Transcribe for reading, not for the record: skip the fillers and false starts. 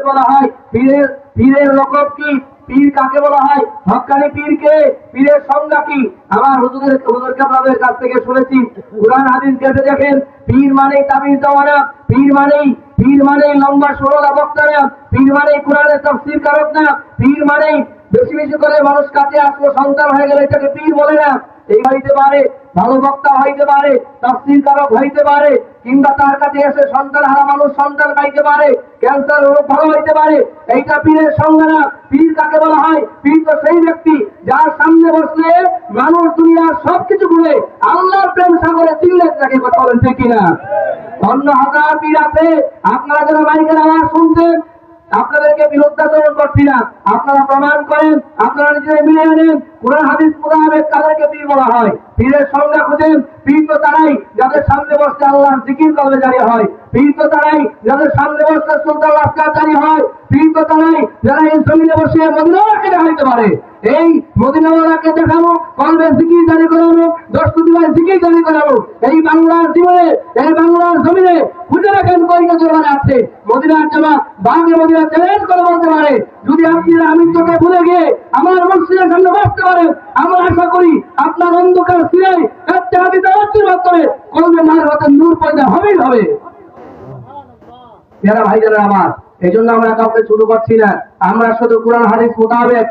বলা হয় পীরের লকব কি, পীর কাকে বলা হয়, হক্কানি পীর কে, পীরের সংজ্ঞা কি? আমার হুজুরকে আপনাদের কাছ থেকে শুনেছি, কুরআন হাদিস ঘেঁটে দেখেন, পীর মানেই তাবিজ দেওয়া না, পীর মানেই লম্বা সরলা বক্তা না, পীর মানেই কোরআনের তাফসীর কারক না, পীর মানেই বেশি বেশি করে মানুষ কাছে আসলো সন্তান হয়ে গেলে এটাকে পীর বলে না। এই হইতে পারে ভালো বক্তা হইতে পারে, তাফসীর কারক হইতে পারে, কিংবা তার কাছে এসে সন্তান হারা মানুষ সন্তান পাইতে পারে, ক্যান্সার রোগ ভালো হইতে পারে। এইটা পীরের সংজ্ঞা না। পীর কাকে বলা হয়? পীর তো সেই ব্যক্তি যার সামনে বসলে মানুষ দুনিয়ার সবকিছু ভুলে আল্লাহর প্রেম সাগরে চিল্লে থাকে। কথা বলেন ঠিক কিনা? অন্য হাজার পীর আছে, আপনারা যারা মাইকের আওয়াজ শুনছেন, আপনাদেরকে বিরুদ্ধাচরণ করছি না, আপনারা প্রমাণ করেন, আপনারা নিজেরা মিলে আনেন কোরআন হাদিস মোতাবেক কাদেরকে পীর বলা হয়। পীরের সংজ্ঞা খুঁজেন। পীর তো তারাই যাদের সামনে বসতে আল্লাহর জিকির কলবে জারি হয়। পীর তো তারাই যাদের সামনে বসতে সুলতান আজকার জারি হয়। পীর তো তারাই যারা এই জমিনে বসে মদিনাকে দেখাইতে পারে। এই মদিনাওয়ালাকে দেখানো, কলবে জিকির জারি করানো, দস্তবিবায় জিকির জারি করানো, এই বাংলার জীবনে, এই বাংলার জমিনে খুঁজে রাখেন কয়টা জোগাড় আছে। মদিনার জামা বাঘে মদিনা চ্যালেঞ্জ করে বলতে পারে, যদি আপনি আমিত্বকে ভুলে গিয়ে আমার মসজিদের সামনে বসতে পারেন, আমরা আশা করি আপনার অন্ধকার ফিরে একটা হাতে দেওয়ার মাধ্যমে কলবে মায়ের হাতে নূর পয়দা হবেই হবে। যারা ভাই যারা আমার, এই জন্য আমরা কাউকে শুরু করছি না, আমরা শুধু কোরআন হাদিস মোতাবেক